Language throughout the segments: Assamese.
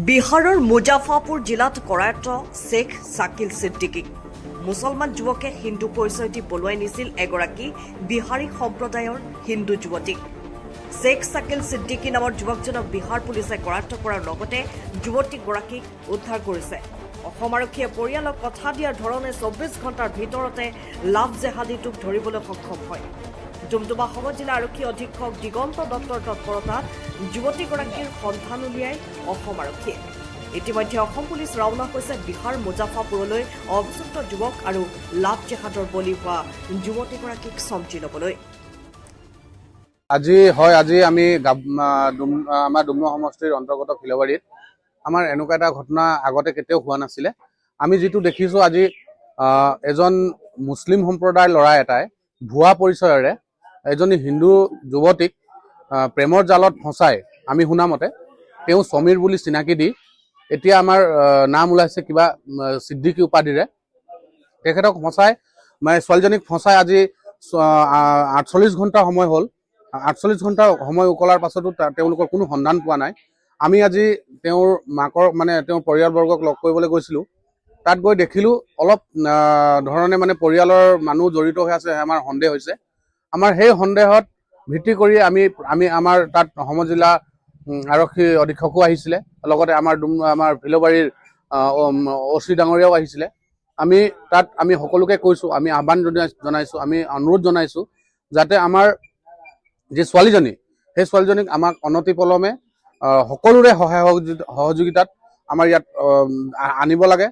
বিহাৰৰ মুজাফাপুৰ জিলাত কৰায়ত্ব শ্বেখ শাকিল ছিদ্দিকী। মুছলমান যুৱকে হিন্দু পৰিচয় দি পলুৱাই নিছিল এগৰাকী বিহাৰী সম্প্ৰদায়ৰ হিন্দু যুৱতীক। শ্বেখ শাকিল ছিদ্দিকী নামৰ যুৱকজনক বিহাৰ পুলিচে কৰায়ত্ব কৰাৰ লগতে যুৱতীগৰাকীক উদ্ধাৰ কৰিছে। অসম আৰক্ষীয়ে পৰিয়ালক কথা দিয়াৰ ধৰণে 24 ঘণ্টাৰ ভিতৰতে লাভ জেহাদীটোক ধৰিবলৈ সক্ষম হয়। ডুমডুমা সম-জিলা আৰক্ষী অধীক্ষক দিগন্ত দত্তৰ তৎপৰতাত যুৱতীগৰাকীৰ সন্ধান উলিয়াই অসম আৰক্ষীয়ে। ইতিমধ্যে অসম পুলিচ ৰাওনা হৈছে বিহাৰ মুজাফাপুৰলৈ অভিযুক্ত যুৱক আৰু লাভ জেহাদৰ বলি হোৱা যুৱতীগৰাকীক চমজি ল'বলৈ। আজি আমি আমাৰ ডুমডুমা সমষ্টিৰ অন্তৰ্গত ফিলবাৰীত আমাৰ এনেকুৱা এটা ঘটনা আগতে কেতিয়াও হোৱা নাছিলে। আমি যিটো দেখিছোঁ আজি এজন মুছলিম সম্প্ৰদায়ৰ ল'ৰা এটাই ভুৱা পৰিচয়েৰে এজনী হিন্দু যুৱতীক প্ৰেমৰ জালত ফচাই, আমি শুনা মতে তেওঁ সমীৰ বুলি চিনাকি দি এতিয়া আমাৰ নাম ওলাইছে কিবা ছিদ্দিকী উপাধিৰে। তেখেতক ফচাই ছোৱালীজনীক ফচাই আজি 48 ঘণ্টা সময় হ'ল। 48 ঘণ্টা সময় উকলাৰ পাছতো তেওঁলোকৰ কোনো সন্ধান পোৱা নাই। আমি আজি তেওঁৰ মাকৰ তেওঁৰ পৰিয়ালবৰ্গক লগ কৰিবলৈ গৈছিলোঁ। তাত গৈ দেখিলোঁ অলপ ধৰণে পৰিয়ালৰ মানুহ জড়িত হৈ আছে, আমাৰ সন্দেহ হৈছে। আমাৰ সেই সন্দেহত ভিত্তি কৰি আমি আমাৰ তাত সম-জিলা আৰক্ষী অধীক্ষকো আহিছিলে, লগতে আমাৰ ফিলবাৰীৰ OC ডাঙৰীয়াও আহিছিলে। আমি সকলোকে কৈছোঁ, আমি আহ্বান জনাইছোঁ, আমি অনুৰোধ জনাইছোঁ যাতে আমাৰ যি ছোৱালীজনী, সেই ছোৱালীজনীক আমাক অনতিপলমে সকলোৰে সহযোগিতাত আমাৰ ইয়াত আনিব লাগে,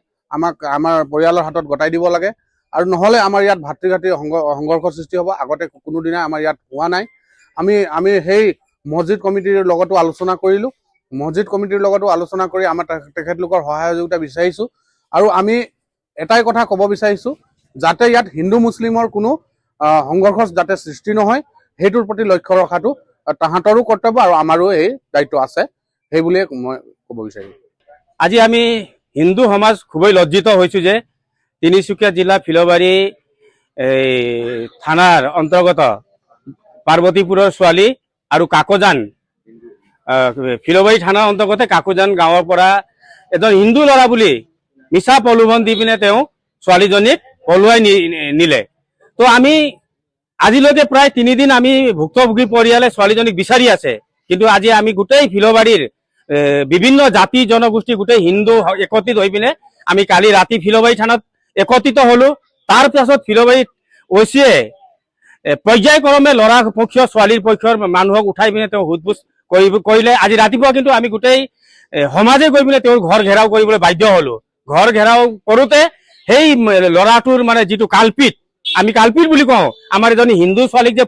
আমাৰ পৰিয়ালৰ হাতত গতাই দিব লাগে। আৰু নহ'লে আমাৰ ইয়াত ভাতৃঘাতী সংঘৰ্ষৰ সৃষ্টি হ'ব। আগতে কোনোদিনা আমাৰ ইয়াত হোৱা নাই। আমি সেই মছজিদ কমিটিৰ লগতো আলোচনা কৰিলোঁ। মছজিদ কমিটিৰ লগতো আলোচনা কৰি আমাৰ তেখেতলোকৰ সহযোগিতা বিচাৰিছোঁ। আৰু আমি এটাই কথা ক'ব বিচাৰিছোঁ, যাতে ইয়াত হিন্দু মুছলিমৰ কোনো সংঘৰ্ষ যাতে সৃষ্টি নহয়, সেইটোৰ প্ৰতি লক্ষ্য ৰখাটো তাহাঁতৰো কৰ্তব্য আৰু আমাৰো এই দায়িত্ব আছে, সেই বুলিয়ে মই ক'ব বিচাৰিম। আজি আমি হিন্দু সমাজ খুবই লজ্জিত হৈছোঁ যে তিনিচুকীয়া জিলা ফিলবাৰী থানাৰ অন্তৰ্গত পাৰ্বতীপুৰৰ ছোৱালী আৰু কাকজান ফিলবাৰী থানাৰ অন্তৰ্গত কাকজান গাঁৱৰ পৰা এজন হিন্দু ল'ৰা বুলি মিছা প্ৰলোভন দি পিনে তেওঁ ছোৱালীজনীক পলুৱাই নিলে। তো আমি আজিলৈকে প্ৰায় 3 দিন আমি ভুক্তভোগী পৰিয়ালে ছোৱালীজনীক বিচাৰি আছে। কিন্তু আজি আমি গোটেই ফিলবাৰীৰ বিভিন্ন জাতি জনগোষ্ঠী গোটেই হিন্দু একত্ৰিত হৈ পিনে আমি কালি ৰাতি ফিলবাৰী থানাত একত্ৰিত হলো। তাৰ পাছত ফিলবাৰীত OC-য়ে পৰ্যায়ক্ৰমে ল'ৰা পক্ষীয় ছোৱালীৰ পক্ষৰ মানুহক উঠাই পিনে তেওঁ সোধপোছ কৰিলে। আজি ৰাতিপুৱা কিন্তু আমি গোটেই সমাজে গৈ পিনে তেওঁৰ ঘৰ ঘেৰাও কৰিবলৈ বাধ্য হলো। ঘৰ ঘেৰাও কৰোঁতে সেই ল'ৰাটোৰ যিটো কালপিত, আমি কালপিত বুলি কওঁ, আমাৰ এজনী হিন্দু ছোৱালীক যে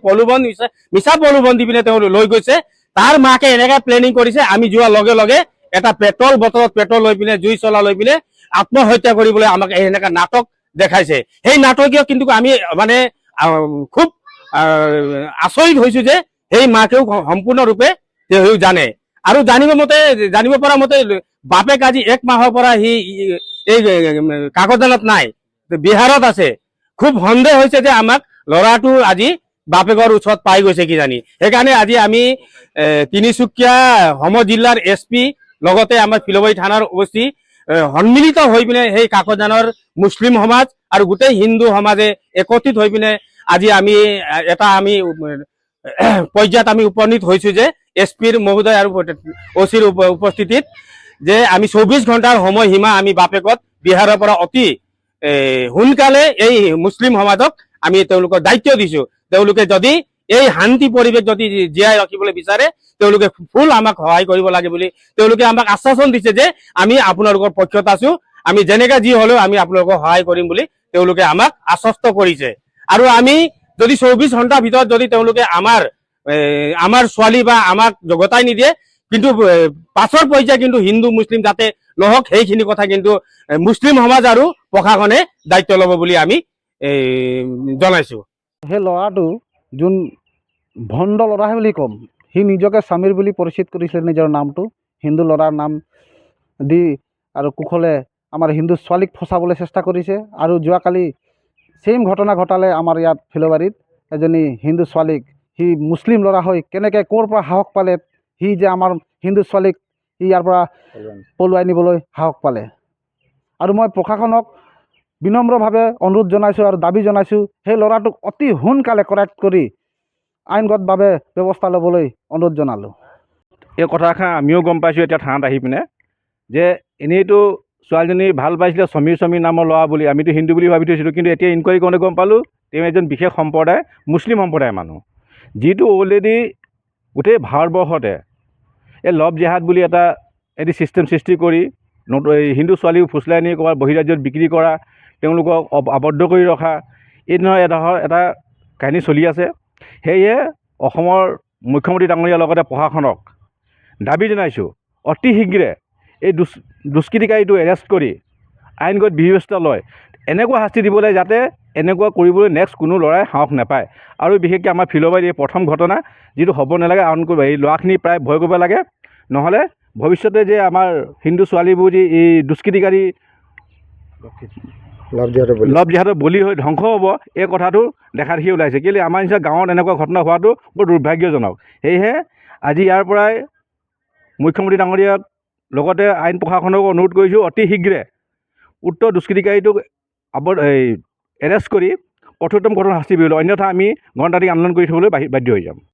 মিছা প্ৰলোভন দি পিনে তেওঁ লৈ গৈছে, তাৰ মাকে এনেকৈ প্লেনিং কৰিছে আমি যোৱাৰ লগে লগে এটা পেট্ৰল বটলত পেট্ৰল লৈ পিনে জুই চলা লৈ পিনে আত্মহত্যা কৰিবলৈ আমাক এনেকুৱা নাটক দেখাইছে। সেই নাটকীয় কিন্তু আমি খুব আচৰিত হৈছোঁ যে সেই মাকেও সম্পূৰ্ণৰূপে তেওঁ জানে। আৰু জানিব পৰা মতে বাপেক আজি 1 মাহৰ পৰা সি এই কাকজানত নাই, বিহাৰত আছে। খুব সন্দেহ হৈছে যে আমাক ল'ৰাটো আজি বাপেকৰ ওচৰত পাই গৈছে কিজানি। সেইকাৰণে আজি আমি তিনিচুকীয়া সম-জিলাৰ SP লগতে আমাৰ ফিলবাৰী থানাৰ OC সন্মিলিত হৈ পিনে সেই কাকজানৰ মুছলিম সমাজ আৰু গোটেই হিন্দু সমাজে একত্ৰিত হৈ পিনে আজি আমি পৰ্যায়ত আমি উপনীত হৈছোঁ যে SP-ৰ মহোদয় আৰু OC-ৰ উপস্থিতিত যে আমি 24 ঘণ্টাৰ সময়সীমা আমি বাপেকত বিহাৰৰ পৰা অতি সোনকালে এই মুছলিম সমাজক আমি তেওঁলোকৰ দায়িত্ব দিছোঁ। তেওঁলোকে যদি এই শান্তি পৰিৱেশ যদি জীয়াই ৰাখিবলৈ বিচাৰে তেওঁলোকে ফুল আমাক সহায় কৰিব লাগে বুলি তেওঁলোকে আমাক আশ্বাসন দিছে যে আমি আপোনালোকৰ পক্ষত আছোঁ, আমি যেনেকৈ যি হ'লেও আমি আপোনালোকক সহায় কৰিম বুলি তেওঁলোকে আমাক আশ্বস্ত কৰিছে। আৰু আমি যদি 24 ঘণ্টাৰ ভিতৰত যদি তেওঁলোকে আমাৰ ছোৱালী বা আমাক গতাই নিদিয়ে, কিন্তু পাছৰ পৰ্যায়ে কিন্তু হিন্দু মুছলিম যাতে নহওক সেইখিনি কথা কিন্তু মুছলিম সমাজ আৰু প্ৰশাসনে দায়িত্ব ল'ব বুলি আমি জনাইছোঁ। সেই ল'ৰাটো যোন ভণ্ড ল'ৰাহে বুলি ক'ম, সি নিজকে স্বামীৰ বুলি পৰিচিত কৰিছিলে, নিজৰ নামটো হিন্দু ল'ৰাৰ নাম দি আৰু কুশলে আমাৰ হিন্দু ছোৱালীক ফচাবলৈ চেষ্টা কৰিছে। আৰু যোৱাকালি ছেইম ঘটনা ঘটালে আমাৰ ইয়াত ফিলবাৰীত এজনী হিন্দু ছোৱালীক, সি মুছলিম ল'ৰা হৈ কেনেকৈ ক'ৰ পৰা সাহস পালে সি যে আমাৰ হিন্দু ছোৱালীক সি ইয়াৰ পৰা পলুৱাই নিবলৈ সাহস পালে। আৰু মই প্ৰশাসনক বিনম্ৰভাৱে অনুৰোধ জনাইছোঁ আৰু দাবী জনাইছোঁ সেই ল'ৰাটোক অতি সোনকালে কৰেক্ট কৰি আইনগতভাৱে ব্যৱস্থা ল'বলৈ অনুৰোধ জনালোঁ। এই কথাষাৰ আমিও গম পাইছোঁ এতিয়া থানাত আহি পিনে যে এনেইতো ছোৱালীজনী ভাল পাইছিলে সমীৰ নামৰ ল'ৰা বুলি, আমিতো হিন্দু বুলি ভাবি থৈছিলোঁ, কিন্তু এতিয়া ইনকুৱাৰী কৰোঁতে গম পালোঁ তেওঁ এজন বিশেষ সম্প্ৰদায়, মুছলিম সম্প্ৰদায়ৰ মানুহ, যিটো অলৰেডি গোটেই ভাৰতবৰ্ষতে এই লভ জেহাদ বুলি এটি ছিষ্টেম সৃষ্টি কৰি এই হিন্দু ছোৱালীও ফুচলাই নি ক'ৰবাত বহিৰাজ্যত বিক্ৰী কৰা, তেওঁলোকক আবদ্ধ কৰি ৰখা, এই ধৰণৰ এটা কাহিনী চলি আছে। সেয়ে অসমৰ মুখ্যমন্ত্ৰী ডাঙৰীয়াৰ লগতে প্ৰশাসনক দাবী জনাইছোঁ অতি শীঘ্ৰে এই দুষ্কৃতিকাৰীটো এৰেষ্ট কৰি আইনগত ব্যৱস্থা লয় এনেকুৱা শাস্তি দিবলৈ যাতে এনেকুৱা কৰিবলৈ নেক্সট কোনো ল'ৰাই সাহস নাপায়। আৰু বিশেষকৈ আমাৰ ফিল'বাৰীত এই প্ৰথম ঘটনা, যিটো হ'ব নালাগে, এই ল'ৰাখিনি প্ৰায় ভয় কৰিব লাগে, নহ'লে ভৱিষ্যতে যে আমাৰ হিন্দু ছোৱালীবোৰ যে এই দুষ্কৃতিকাৰী লভ জেহাদৰ বলি হৈ ধ্বংস হ'ব, এই কথাটো দেখা দেখি ওলাইছে। কেলৈ আমাৰ নিচিনা গাঁৱত এনেকুৱা ঘটনা হোৱাটো বৰ দুৰ্ভাগ্যজনক। সেয়েহে আজি ইয়াৰ পৰাই মুখ্যমন্ত্ৰী ডাঙৰীয়াক লগতে আইন প্ৰশাসনক অনুৰোধ কৰিছোঁ অতি শীঘ্ৰে উক্ত দুষ্কৃতিকাৰীটোক এৰেষ্ট কৰি কঠোৰতম কঠোৰ শাস্তি দিবলৈ, অন্যথা আমি গণতান্ত্ৰিক আন্দোলন কৰি থাকিবলৈ বাধ্য হৈ যাম।